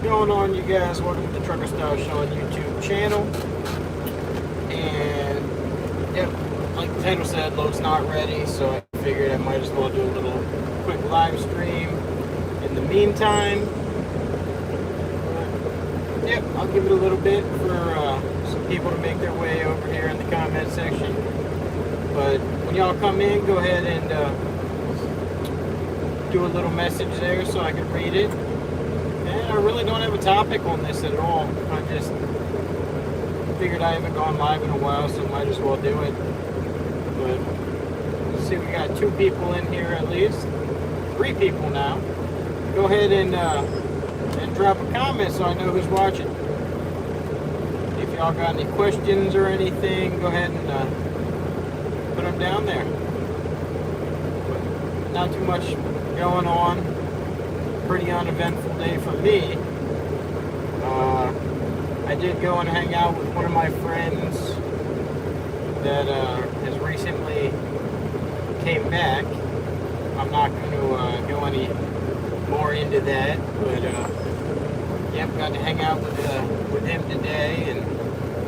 going on, you guys? Welcome to the Trucker Style Shawn YouTube channel. And yep, like the title said, load's not ready, so I figured I might as well do a little quick live stream in the meantime. But, yep, I'll give it a little bit for some people to make their way over here in the comment section. But when y'all come in, go ahead and do a little message there so I can read it. And I really don't have a topic on this at all. I just figured I haven't gone live in a while, so might as well do it. But let's see, we got 2 people in here at least. 3 people now. Go ahead and drop a comment so I know who's watching. If y'all got any questions or anything, go ahead and put them down there. But not too much going on. Pretty uneventful day for me. I did go and hang out with one of my friends that has recently came back. I'm not going to go any more into that, but yep, got to hang out with him today and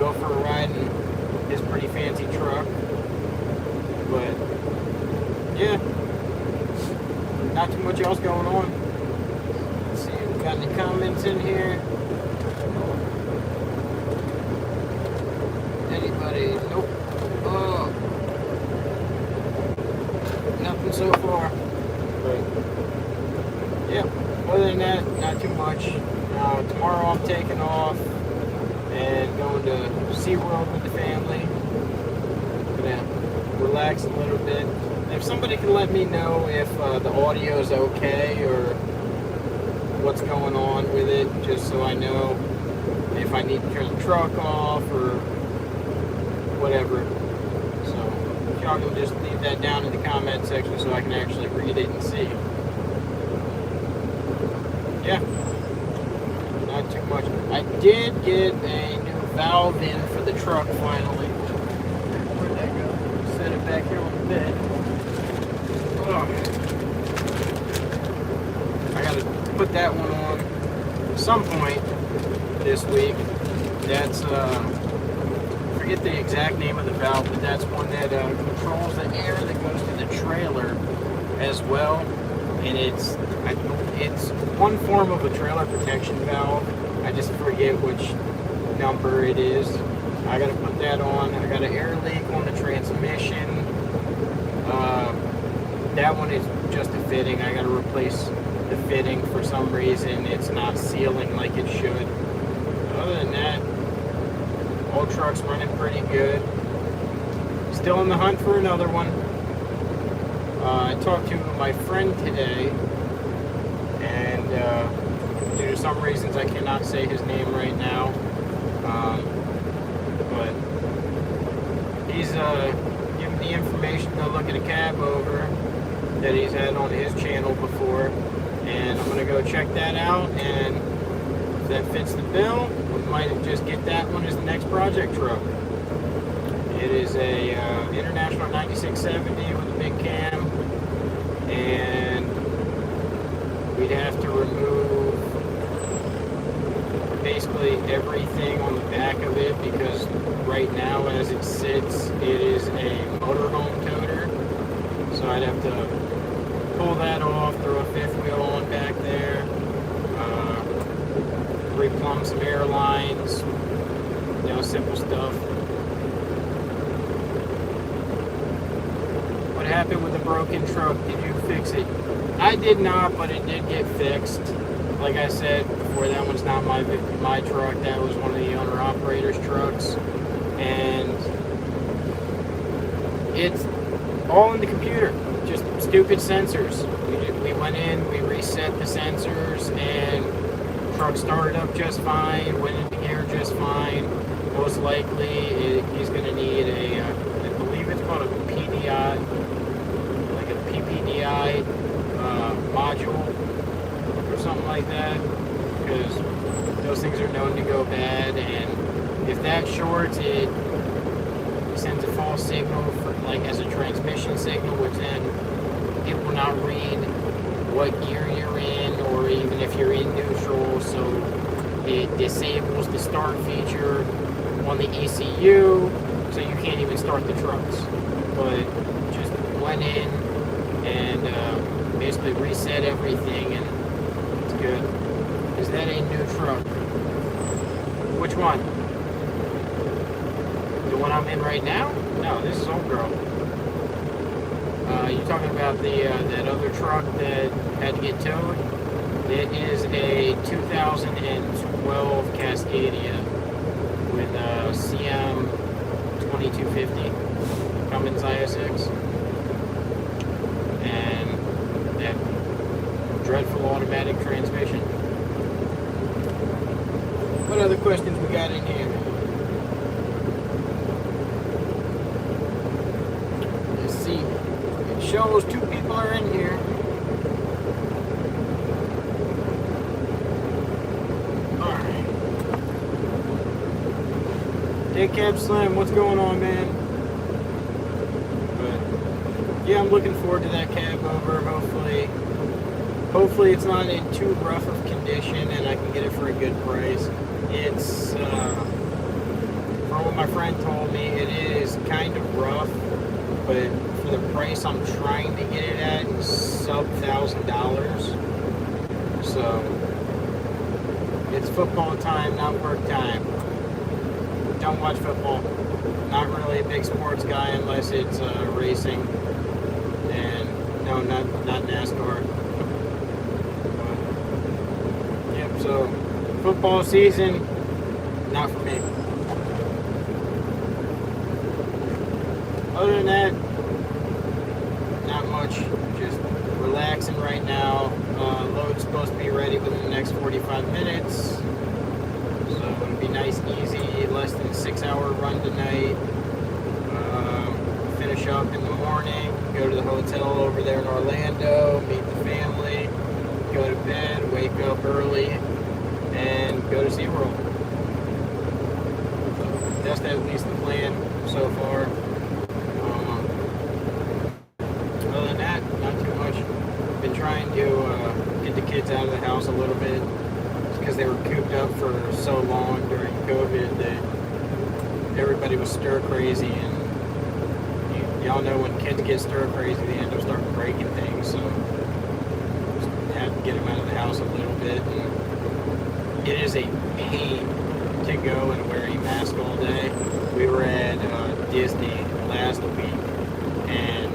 go for a ride in his pretty fancy truck. But yeah, not too much else going on. Let's see, we got any comments in here? Anybody? Nope. Oh, nothing so far. But yeah, other than that, not too much. Tomorrow I'm taking off and going to SeaWorld with the family. Gonna relax a little bit. If somebody can let me know if the audio is okay or what's going on with it, just so I know if I need to turn the truck off or whatever. So if y'all can just leave that down in the comment section so I can actually read it and see. Yeah, not too much. I did get a new valve in for the truck finally. Where'd that go? Set it back here on the bed. I gotta put that one on at some point this week. That's I forget the exact name of the valve, but that's one that controls the air that goes to the trailer as well. And it's one form of a trailer protection valve. I just forget which number it is. I gotta put that on. I got an air leak on the transmission. That one is just a fitting. I gotta replace the fitting for some reason. It's not sealing like it should. Other than that, all trucks running pretty good. Still in the hunt for another one. I talked to my friend today, and due to some reasons I cannot say his name right now, but he's giving the information to look at a cab over that he's had on his channel before, and I'm going to go check that out, and if that fits the bill, we might just get that one as the next project truck. It is a International 9670 with a big cam, and we'd have to remove basically everything on the back of it, because right now as it sits, it is a motorhome toter. So I'd have to pull that off, throw a 5th wheel on back there, replumb some air lines, you know, simple stuff. What happened with the broken truck? Did you fix it? I did not, but it did get fixed. Like I said before, that one's not my truck. That was one of the owner-operator's trucks. And it's all in the computer. Just stupid sensors. We went in, we reset the sensors, and the truck started up just fine, went into gear just fine. Most likely, he's going to need a, I believe it's called a PDI, like a PPDI module or something like that, because those things are known to go bad, and if that shorts, it sends a false signal for, like, as a transmission signal, which then it will not read what gear you're in, or even if you're in neutral. So it disables the start feature on the ECU, so you can't even start the trucks. But just went in and basically reset everything, and it's good. Is that a new truck? Which one? The one I'm in right now? No, this is old girl. You talking about the that other truck that had to get towed? It is a 2012 Cascadia with a CM 2250 Cummins ISX and that dreadful automatic transmission. What other questions we got in here? Let's see. It shows 2 people are in here. Alright. Hey Cab Slim, what's going on, man? But yeah, I'm looking forward to that cab over. Hopefully it's not in too rough of condition and I can get it for a good price. It's from what my friend told me, it is kind of rough, but for the price I'm trying to get it at, it's sub $1,000. So it's football time, not work time. Don't watch football. Not really a big sports guy unless it's racing, and no, not NASCAR. Yep. So football season, not for me. Other than that, not much. Just relaxing right now. Load's supposed to be ready within the next 45 minutes. So it'll be nice, easy, less than 6-hour run tonight. Finish up in the morning, go to the hotel over there in Orlando, meet the family, go to bed, wake up early, and go to SeaWorld. That's at least the plan so far. Other than that, not too much. Been trying to get the kids out of the house a little bit because they were cooped up for so long during COVID that everybody was stir crazy, and y'all know when kids get stir crazy they end up starting breaking things, so just had to get them out of the house a little bit. And it is a pain to go and wear a mask all day. We were at Disney last week and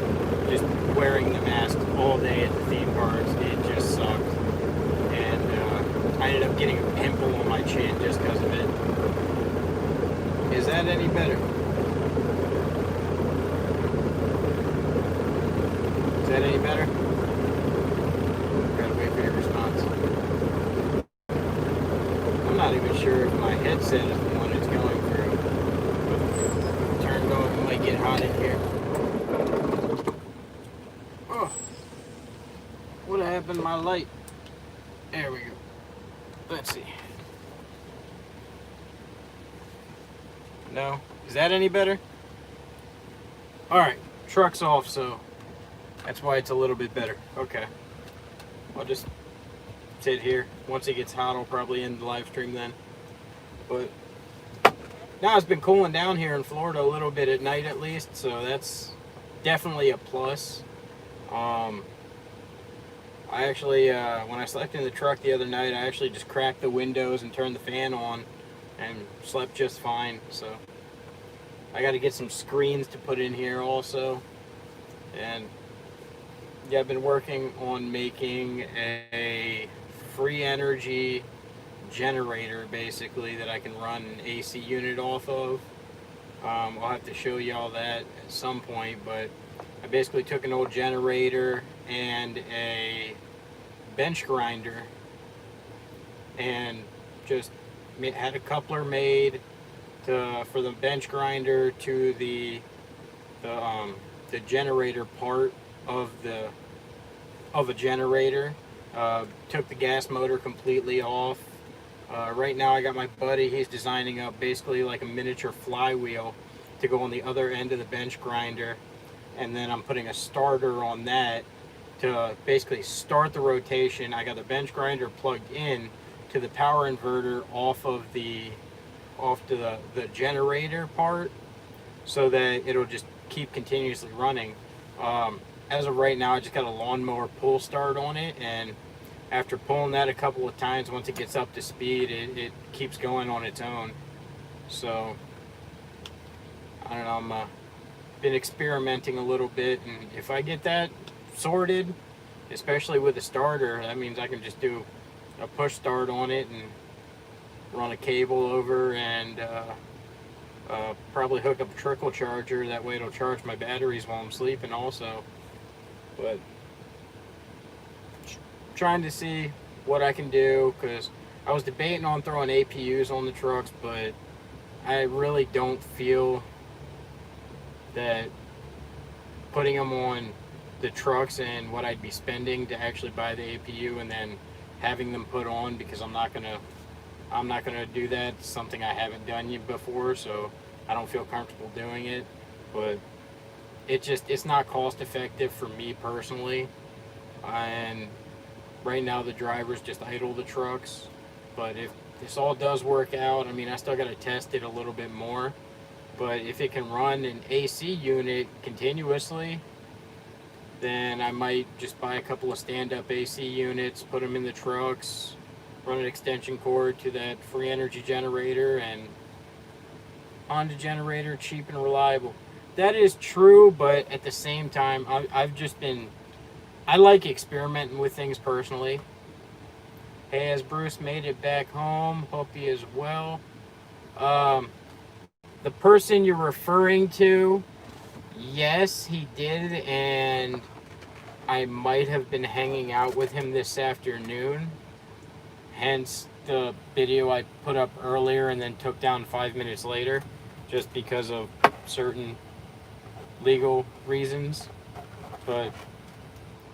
just wearing the mask all day at the theme parks, it just sucked. And I ended up getting a pimple on my chin just because of it. Is that any better? Is that any better? Gotta wait for your response. I'm not even sure if my headset is the one it's going through. Turn it on, it might get hot in here. Oh, what happened to my light? There we go. Let's see. No? Is that any better? Alright, truck's off, so that's why it's a little bit better. Okay. I'll just sit here. Once it gets hot, I'll probably end the live stream then. But now it's been cooling down here in Florida a little bit at night at least, so that's definitely a plus. I actually, when I slept in the truck the other night, I actually just cracked the windows and turned the fan on and slept just fine. So I got to get some screens to put in here also. And yeah, I've been working on making a free energy generator basically that I can run an AC unit off of. I'll have to show you all that at some point, but I basically took an old generator and a bench grinder and just had a coupler made for the bench grinder to the generator part of a generator. Took the gas motor completely off. Right now I got my buddy, he's designing up basically like a miniature flywheel to go on the other end of the bench grinder, and then I'm putting a starter on that to basically start the rotation. I got the bench grinder plugged in to the power inverter off to the generator part, so that it'll just keep continuously running. As of right now, I just got a lawnmower pull start on it, and after pulling that a couple of times, once it gets up to speed, it keeps going on its own. So I don't know, been experimenting a little bit, and if I get that sorted, especially with the starter, that means I can just do a push start on it and run a cable over, and probably hook up a trickle charger. That way it'll charge my batteries while I'm sleeping also. But trying to see what I can do, because I was debating on throwing APUs on the trucks, but I really don't feel that putting them on the trucks and what I'd be spending to actually buy the APU and then having them put on, because I'm not gonna do that. It's something I haven't done yet before, so I don't feel comfortable doing it. But it's not cost effective for me personally, and right now the drivers just idle the trucks. But if this all does work out, I mean, I still got to test it a little bit more, but if it can run an AC unit continuously, then I might just buy a couple of stand-up AC units, put them in the trucks, run an extension cord to that free energy generator, and Honda generator, cheap and reliable. That is true, but at the same time, I like experimenting with things personally. Hey, has Bruce made it back home? Hope he is well. The person you're referring to, yes, he did, and I might have been hanging out with him this afternoon. Hence the video I put up earlier and then took down 5 minutes later, just because of certain legal reasons. But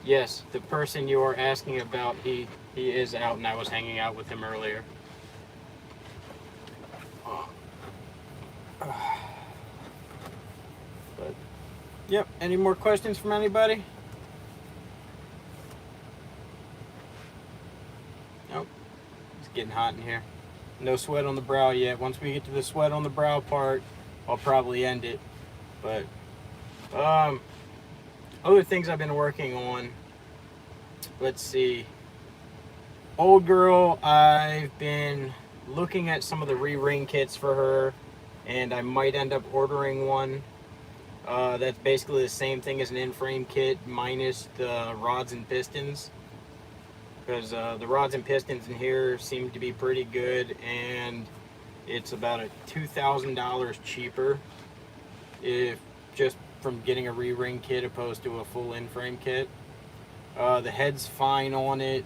yes, the person you are asking about, he is out, and I was hanging out with him earlier. But yep, any more questions from anybody? Nope. It's getting hot in here. No sweat on the brow yet. Once we get to the sweat on the brow part, I'll probably end it. But other things I've been working on, let's see. Old girl, I've been looking at some of the re-ring kits for her, and I might end up ordering one. That's basically the same thing as an in-frame kit, minus the rods and pistons, because the rods and pistons in here seem to be pretty good, and it's about a $2,000 cheaper if just from getting a re-ring kit opposed to a full in-frame kit. The head's fine on it.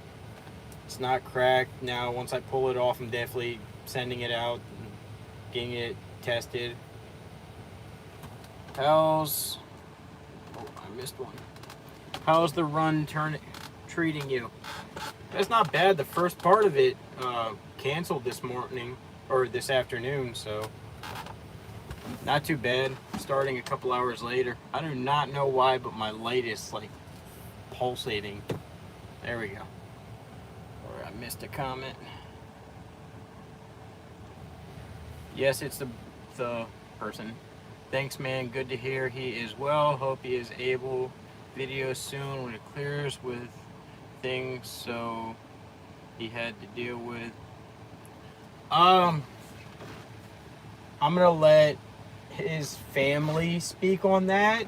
It's not cracked. Now, once I pull it off, I'm definitely sending it out and getting it tested. Oh, I missed one. How's the run treating you? That's not bad. The first part of it canceled this morning, or this afternoon, so not too bad. Starting a couple hours later. I do not know why, but my light is like pulsating. There we go. Or I missed a comment. Yes, it's the person. Thanks, man. Good to hear he is well. Hope he is able video soon when it clears with things so he had to deal with. I'm gonna let his family speak on that.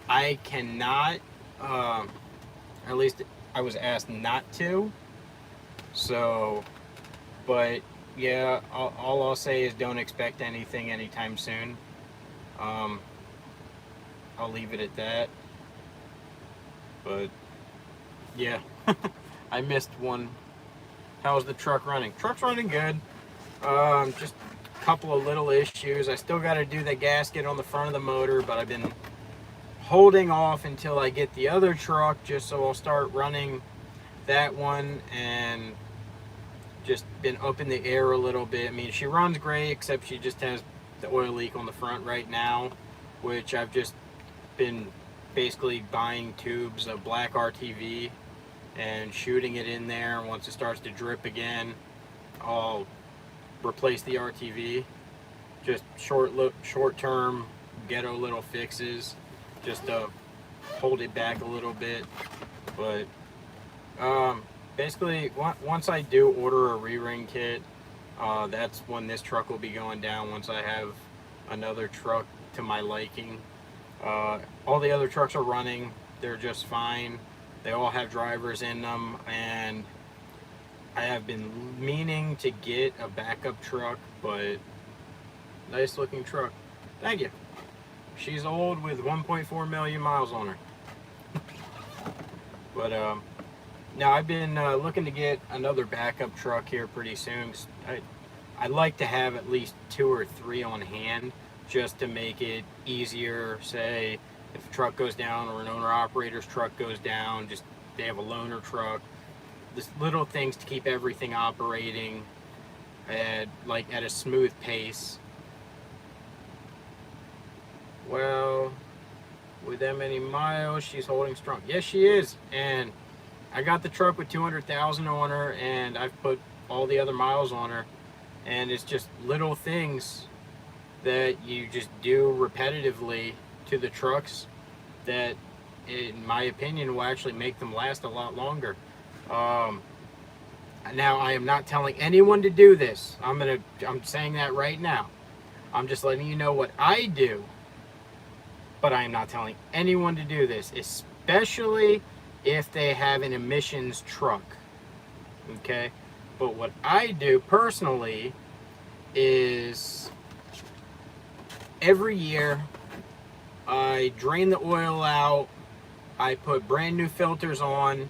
I cannot. At least I was asked not to. So, but yeah, all I'll say is don't expect anything anytime soon. I'll leave it at that. But yeah, I missed one. How's the truck running? Truck's running good. Just a couple of little issues. I still got to do the gasket on the front of the motor, but I've been holding off until I get the other truck, just so I'll start running that one, and just been up in the air a little bit. I mean, she runs great, except she just has the oil leak on the front right now, which I've just been basically buying tubes of black RTV and shooting it in there. Once it starts to drip again, I'll replace the RTV. Just short-term ghetto little fixes, just to hold it back a little bit. But basically, once I do order a re-ring kit, that's when this truck will be going down. Once I have another truck to my liking. All the other trucks are running. They're just fine. They all have drivers in them, and I have been meaning to get a backup truck, but nice looking truck. Thank you. She's old with 1.4 million miles on her. But now I've been looking to get another backup truck here pretty soon. I'd like to have at least 2 or 3 on hand, just to make it easier. Say if a truck goes down or an owner operator's truck goes down, just they have a loaner truck. Just little things to keep everything operating at a smooth pace. Well, with that many miles, she's holding strong. Yes, she is. And I got the truck with 200,000 on her, and I've put all the other miles on her. And it's just little things that you just do repetitively to the trucks that, in my opinion, will actually make them last a lot longer. Now, I am not telling anyone to do this. I'm saying that right now. I'm just letting you know what I do. But I am not telling anyone to do this, especially if they have an emissions truck. Okay? But what I do personally is every year I drain the oil out, I put brand new filters on,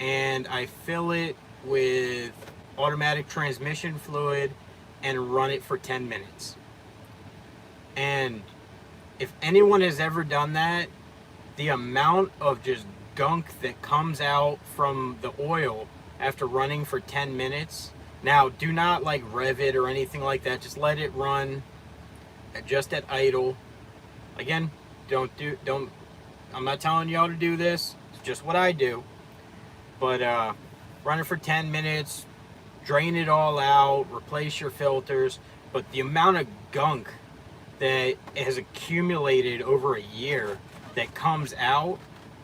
and I fill it with automatic transmission fluid and run it for 10 minutes. And if anyone has ever done that, the amount of just gunk that comes out from the oil after running for 10 minutes. Now, do not rev it or anything like that. Just let it run just at idle. Again, I'm not telling y'all to do this. It's just what I do. But run it for 10 minutes, drain it all out, replace your filters. But the amount of gunk that has accumulated over a year that comes out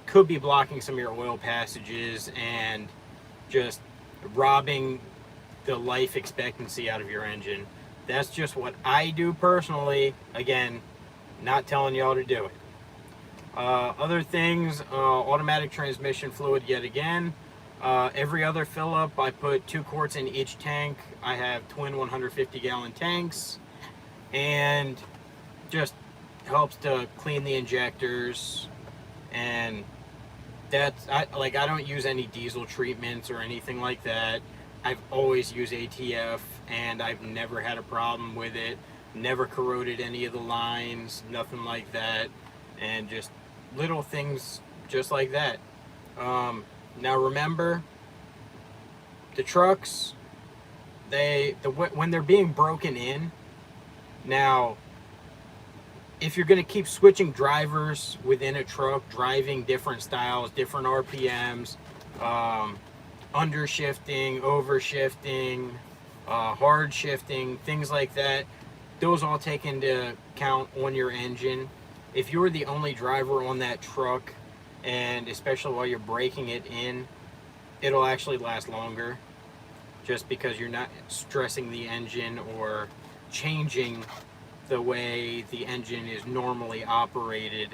could be blocking some of your oil passages and just robbing the life expectancy out of your engine. That's just what I do personally. Again, not telling y'all to do it. Other things, automatic transmission fluid yet again. Every other fill up, I put 2 quarts in each tank. I have twin 150-gallon tanks, and just helps to clean the injectors. And I don't use any diesel treatments or anything like that. I've always used ATF, and I've never had a problem with it. Never corroded any of the lines, nothing like that. And just little things just like that. Now remember, the trucks, when they're being broken in, now, if you're going to keep switching drivers within a truck, driving different styles, different RPMs, undershifting, overshifting, hard shifting, things like that, those all take into account on your engine. If you're the only driver on that truck, and especially while you're breaking it in, it'll actually last longer, just because you're not stressing the engine or changing the way the engine is normally operated,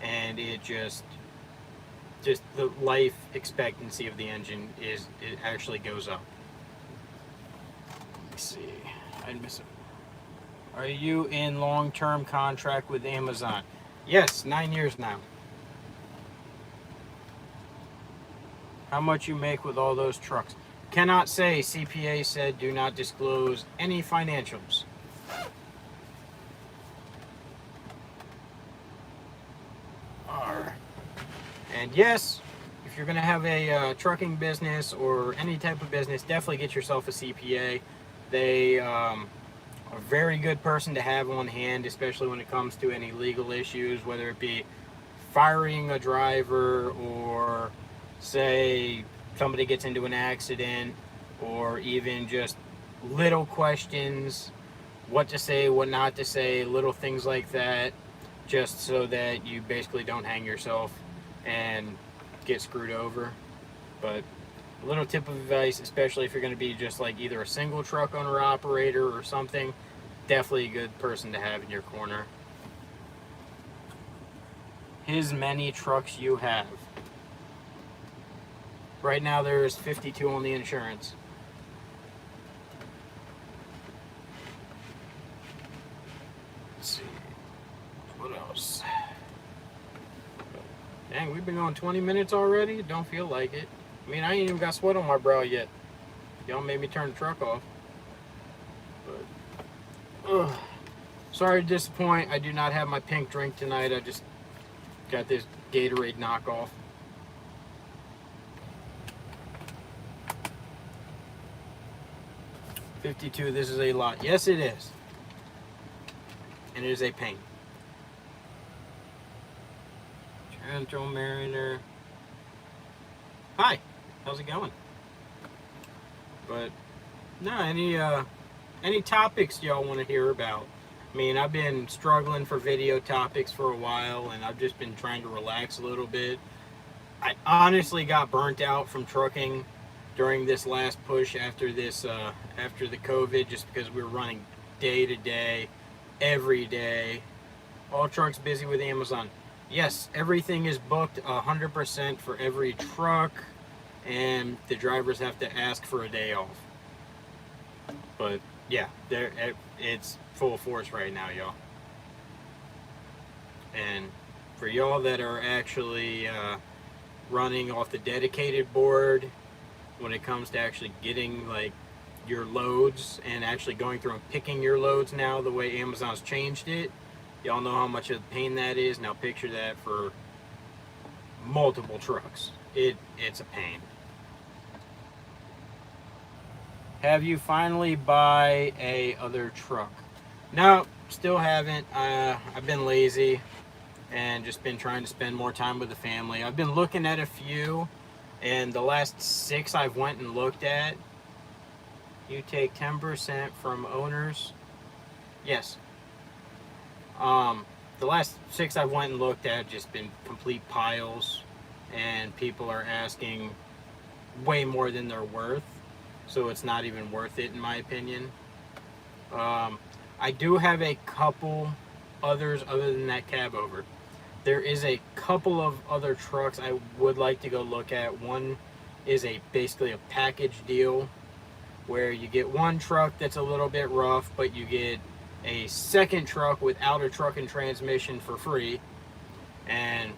and it just the life expectancy of the engine it actually goes up. Let's see, I'd miss it. Are you in long-term contract with Amazon? Yes, 9 years now. How much you make with all those trucks? Cannot say. CPA said do not disclose any financials. And yes, if you're going to have a trucking business or any type of business, definitely get yourself a CPA. They are a very good person to have on hand, especially when it comes to any legal issues, whether it be firing a driver, or say somebody gets into an accident, or even just little questions, what to say, what not to say, little things like that, just so that you basically don't hang yourself and get screwed over. But a little tip of advice, especially if you're going to be just like either a single truck owner operator or something, definitely a good person to have in your corner. His many trucks you have. Right now there's 52 on the insurance. Let's see. What else? Dang, we've been going 20 minutes already? Don't feel like it. I mean, I ain't even got sweat on my brow yet. Y'all made me turn the truck off. But, ugh. Sorry to disappoint. I do not have my pink drink tonight. I just got this Gatorade knockoff. $52, this is a lot. Yes, it is. And it is a pain. Gentle Mariner. Hi, how's it going? But no, any topics y'all want to hear about? I mean, I've been struggling for video topics for a while, and I've just been trying to relax a little bit. I honestly got burnt out from trucking during this last push after this after the COVID, just because we were running day to day, every day. All trucks busy with Amazon. Yes, everything is booked 100% for every truck, and the drivers have to ask for a day off. But yeah, it's full force right now, y'all. And for y'all that are actually running off the dedicated board, when it comes to actually getting like your loads and actually going through and picking your loads now, the way Amazon's changed it, y'all know how much of a pain that is. Now picture that for multiple trucks. It's a pain. Have you finally buy a other truck? No, still haven't. I've been lazy and just been trying to spend more time with the family. I've been looking at a few, and the last 6 I've went and looked at, you take 10% from owners. Yes. The last 6 I've went and looked at have just been complete piles, and people are asking way more than they're worth, so it's not even worth it in my opinion. I do have a couple others other than that cab over. There is a couple of other trucks I would like to go look at. One is basically a package deal where you get one truck that's a little bit rough, but you get a second truck without a truck and transmission for free, and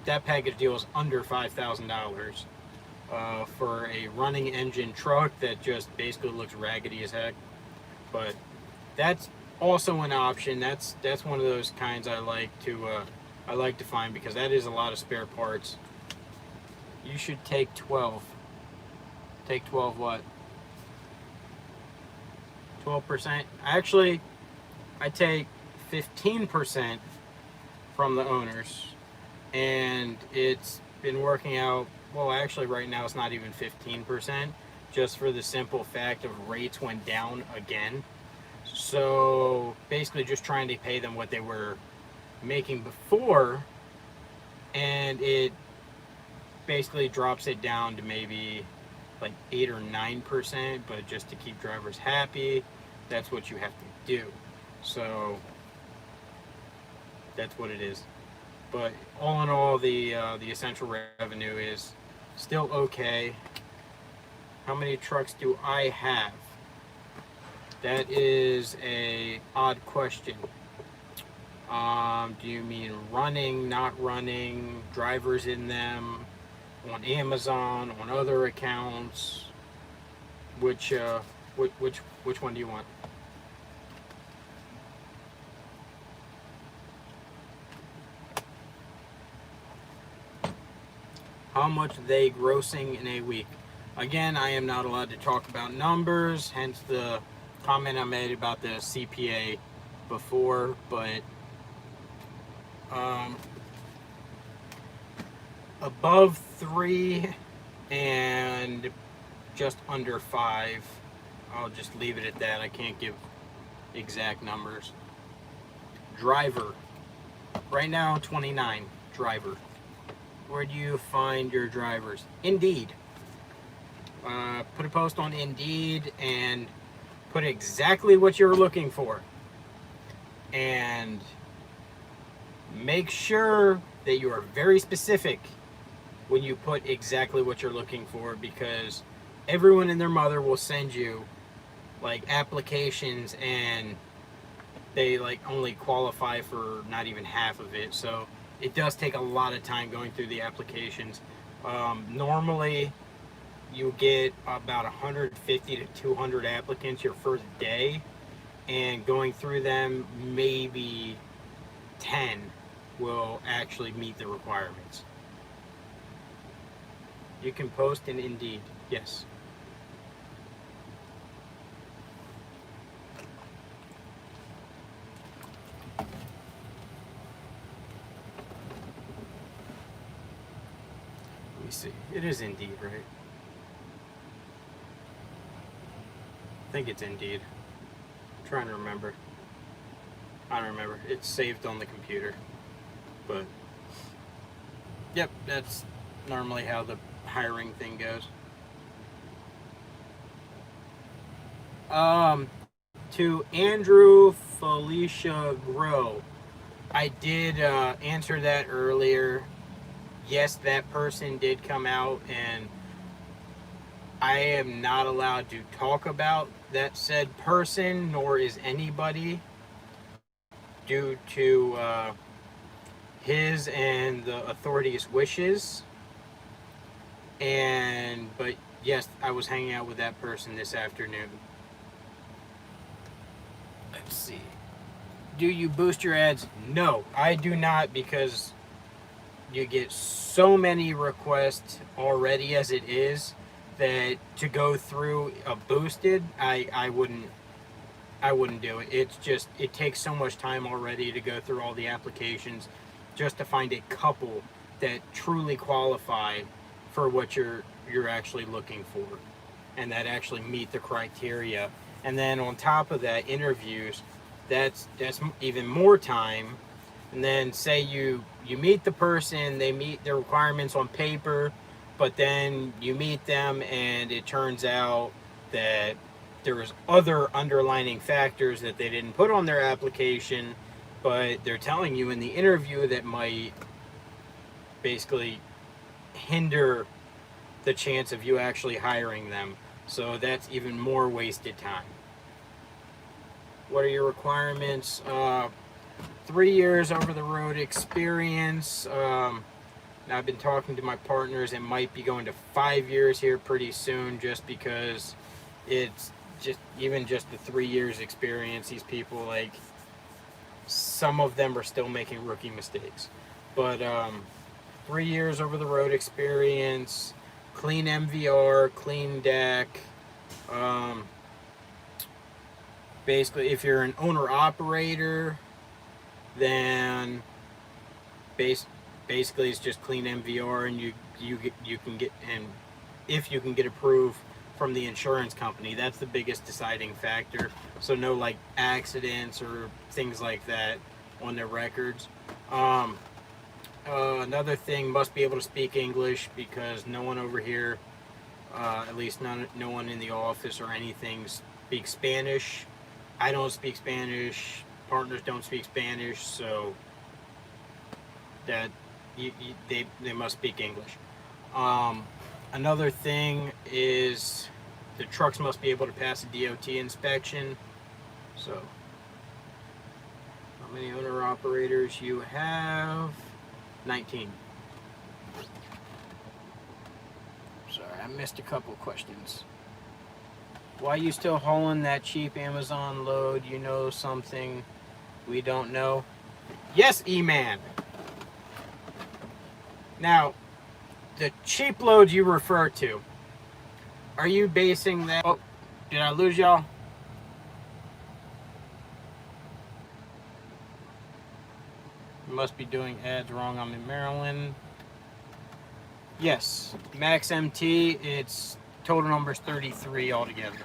that package deal is under $5,000 for a running engine truck that just basically looks raggedy as heck. But that's also an option. That's one of those kinds I like to find, because that is a lot of spare parts. You should take 12. Take 12 what? 12%. Actually, I take 15% from the owners, and it's been working out. Well, actually, right now it's not even 15%, just for the simple fact of rates went down again. So basically, just trying to pay them what they were making before, and it basically drops it down to maybe like 8 or 9%, but just to keep drivers happy, that's what you have to do. So that's what it is. But all in all, the essential revenue is still okay. How many trucks do I have? That is a odd question. Do you mean running, not running, drivers in them, on Amazon, on other accounts? Which one do you want? How much they grossing in a week? Again, I am not allowed to talk about numbers, hence the comment I made about the CPA before, but above 3 and just under 5 I'll just leave it at that. I can't give exact numbers. Driver. Right now, 29. Driver. Where do you find your drivers? Indeed. Put a post on Indeed and put exactly what you're looking for. And make sure that you are very specific when you put exactly what you're looking for, because everyone and their mother will send you like applications and they like only qualify for not even half of it. So it does take a lot of time going through the applications. Normally you get about 150 to 200 applicants your first day, and going through them, maybe 10 will actually meet the requirements. You can post in Indeed, yes. Let me see. It is Indeed, right? I think it's Indeed. I'm trying to remember. I don't remember. It's saved on the computer. But, yep, that's normally how the hiring thing goes. To Andrew Felicia Grow, I did answer that earlier. Yes, that person did come out, and I am not allowed to talk about that said person, nor is anybody, due to his and the authorities' wishes. But yes, I was hanging out with that person this afternoon. Let's see. Do you boost your ads? No, I do not, because you get so many requests already as it is that to go through a boosted, I wouldn't do it. It's just, it takes so much time already to go through all the applications just to find a couple that truly qualify for what you're actually looking for and that actually meet the criteria. And then on top of that, interviews, that's even more time. And then say you meet the person, they meet their requirements on paper, but then you meet them and it turns out that there was other underlining factors that they didn't put on their application, but they're telling you in the interview that might basically hinder the chance of you actually hiring them. So that's even more wasted time. What are your requirements? 3 years over the road experience. I've been talking to my partners. It might be going to 5 years here pretty soon, just because it's just the 3 years experience. These people, like, some of them are still making rookie mistakes. But 3 years over the road experience, clean MVR, clean DAC. Basically, if you're an owner operator, then basically it's just clean MVR, and you can get, and if you can get approved from the insurance company, that's the biggest deciding factor. So no like accidents or things like that on their records. Another thing, must be able to speak English, because no one over here, at least no one in the office or anything, speaks Spanish. I don't speak Spanish. Partners don't speak Spanish, so that they must speak English. Another thing is the trucks must be able to pass a DOT inspection. So, how many owner operators you have? 19. Sorry, I missed a couple questions. Why are you still hauling that cheap Amazon load? You know something we don't know? Yes, E-Man. Now, the cheap load you refer to, are you basing that... Oh, did I lose y'all? Must be doing ads wrong. I'm in Maryland. Yes, Max MT, it's total numbers 33 altogether.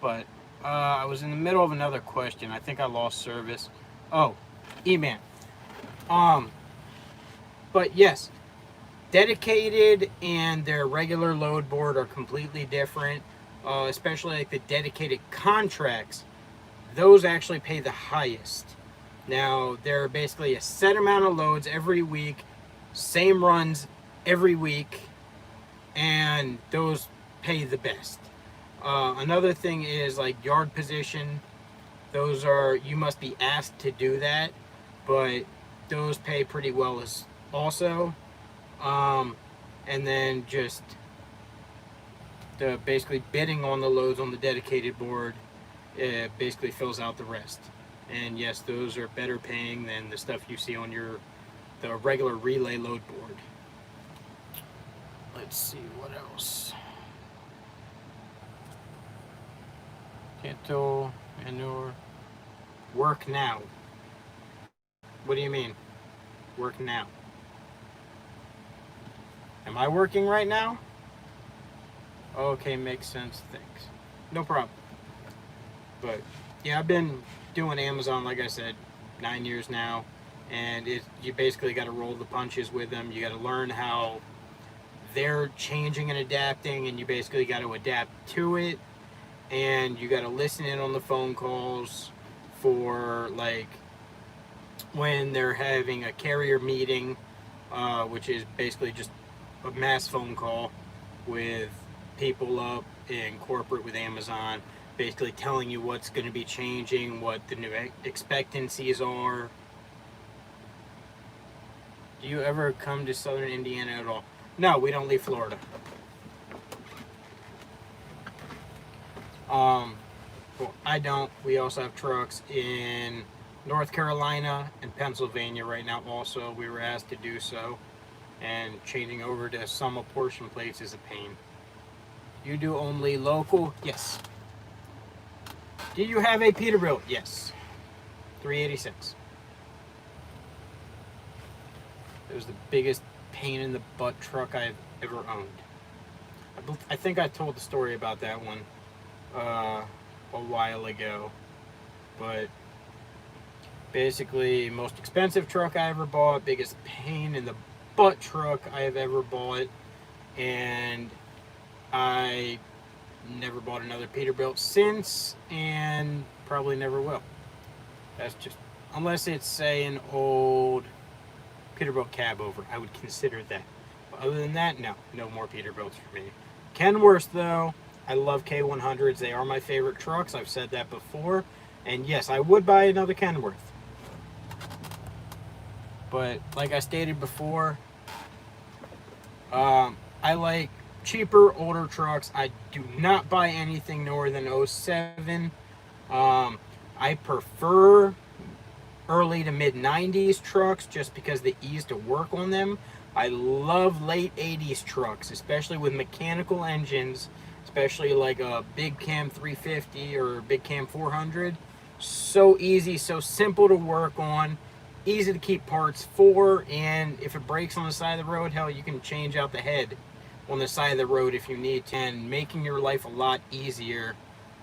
but I was in the middle of another question. I think I lost service. Oh, E-Man. But yes, dedicated and their regular load board are completely different. Especially like the dedicated contracts, those actually pay the highest. Now, they're basically a set amount of loads every week, same runs every week, and those pay the best. Another thing is like yard position. Those are, you must be asked to do that, but those pay pretty well as also. And then just the basically bidding on the loads on the dedicated board basically fills out the rest. And yes, those are better paying than the stuff you see on the regular relay load board. Let's see what else. Canto manure. Work now. What do you mean? Work now. Am I working right now? Okay, makes sense. Thanks. No problem. But yeah, I've been doing Amazon, like I said, 9 years now, and you basically got to roll the punches with them. You got to learn how they're changing and adapting, and you basically got to adapt to it. And you got to listen in on the phone calls for like when they're having a carrier meeting, which is basically just a mass phone call with people up in corporate with Amazon, basically telling you what's going to be changing, what the new expectancies are. Do you ever come to southern Indiana at all? No, we don't leave Florida. Well, I don't. We also have trucks in North Carolina and Pennsylvania right now also. We were asked to do so. And changing over to some apportion plates is a pain. You do only local? Yes. Do you have a Peterbilt? Yes. 386. It was the biggest pain in the butt truck I've ever owned. I think I told the story about that one a while ago. But basically, most expensive truck I ever bought, biggest pain in the butt truck I have ever bought, and I never bought another Peterbilt since, and probably never will. That's just, unless it's say an old Peterbilt cab over, I would consider that. But other than that, no more Peterbilts for me. Kenworths though, I love K100s. They are my favorite trucks. I've said that before, and yes, I would buy another Kenworth. But like I stated before, I like cheaper, older trucks. I do not buy anything newer than 07. I prefer early to mid 90s trucks just because the ease to work on them. I love late 80s trucks, especially with mechanical engines, especially like a Big Cam 350 or Big Cam 400. So easy, so simple to work on, easy to keep parts for, and if it breaks on the side of the road, hell, you can change out the head on the side of the road if you need to, and making your life a lot easier.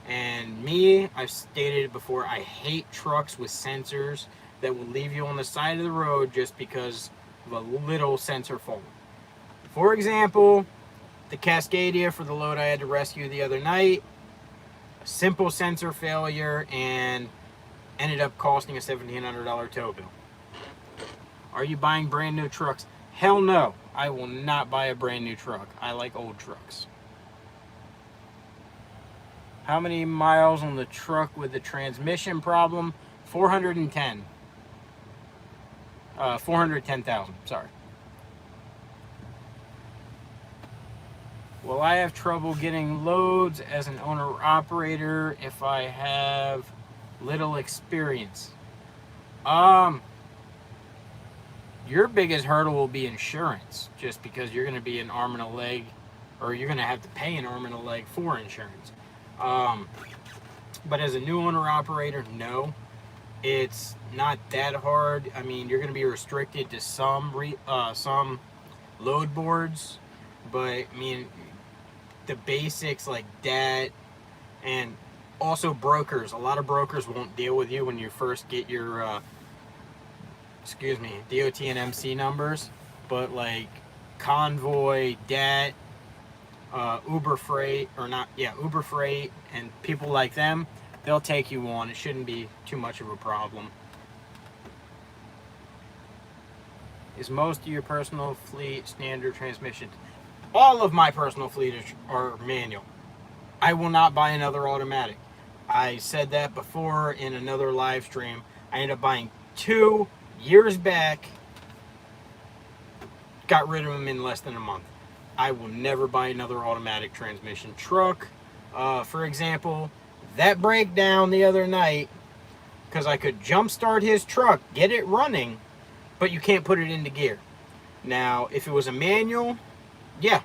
And me, I've stated it before, I hate trucks with sensors that will leave you on the side of the road just because of a little sensor fault. For example, the Cascadia for the load I had to rescue the other night, a simple sensor failure and ended up costing a $1,700 tow bill. Are you buying brand new trucks? Hell no. I will not buy a brand new truck. I like old trucks. How many miles on the truck with the transmission problem? 410. 410,000, sorry. Will I have trouble getting loads as an owner-operator if I have little experience? Your biggest hurdle will be insurance, just because you're going to be an arm and a leg, or you're going to have to pay an arm and a leg for insurance. But as a new owner-operator, no. It's not that hard. I mean, you're going to be restricted to some load boards, but I mean, the basics like that, and Also, brokers. A lot of brokers won't deal with you when you first get your, DOT and MC numbers. But like Convoy, DAT, Uber Freight, Uber Freight, and people like them, they'll take you on. It shouldn't be too much of a problem. Is most of your personal fleet standard transmission? All of my personal fleet are manual. I will not buy another automatic. I said that before in another live stream. I ended up buying 2 years back. Got rid of them in less than a month. I will never buy another automatic transmission truck. For example, that breakdown the other night, because I could jump start his truck, get it running, but you can't put it into gear. Now, if it was a manual, yeah,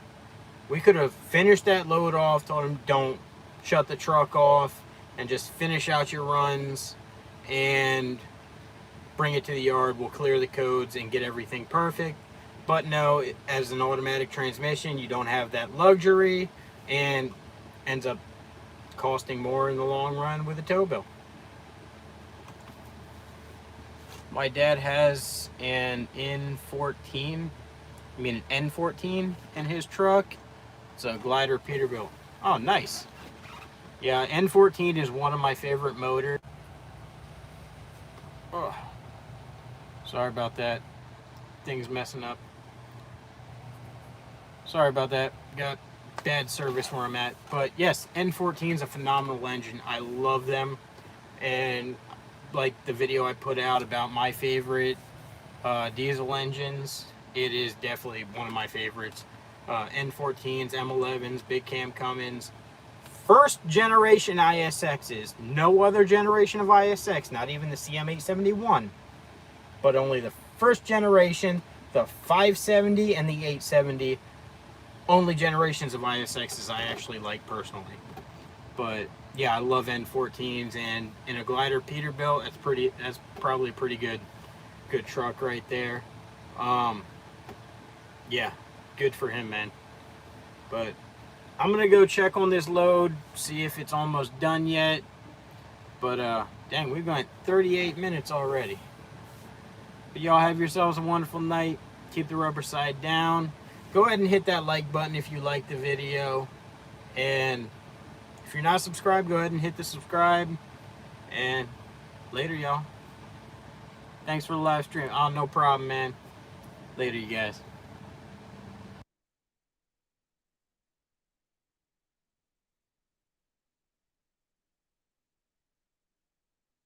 we could have finished that load off, told him don't shut the truck off, and just finish out your runs and bring it to the yard. We'll clear the codes and get everything perfect. But no, as an automatic transmission, you don't have that luxury, and ends up costing more in the long run with a tow bill. My dad has an N14 in his truck. It's a glider Peterbilt. Oh, nice. Yeah, N14 is one of my favorite motors. Oh, sorry about that. Thing's messing up. Sorry about that. Got bad service where I'm at. But yes, N14 is a phenomenal engine. I love them. And like the video I put out about my favorite diesel engines, it is definitely one of my favorites. N14s, M11s, Big Cam Cummins, first generation ISXs. No other generation of ISX, not even the CM871, but only the first generation, the 570 and the 870. Only generations of ISXs I actually like personally. But yeah, I love N14s, and in a glider Peterbilt, that's probably a pretty good truck right there. Yeah, good for him, man. But I'm gonna go check on this load, see if it's almost done yet. But dang, we've got 38 minutes already. But y'all have yourselves a wonderful night. Keep the rubber side down. Go ahead and hit that like button if you like the video. And if you're not subscribed, go ahead and hit the subscribe. And later, y'all. Thanks for the live stream. Oh, no problem, man. Later, you guys.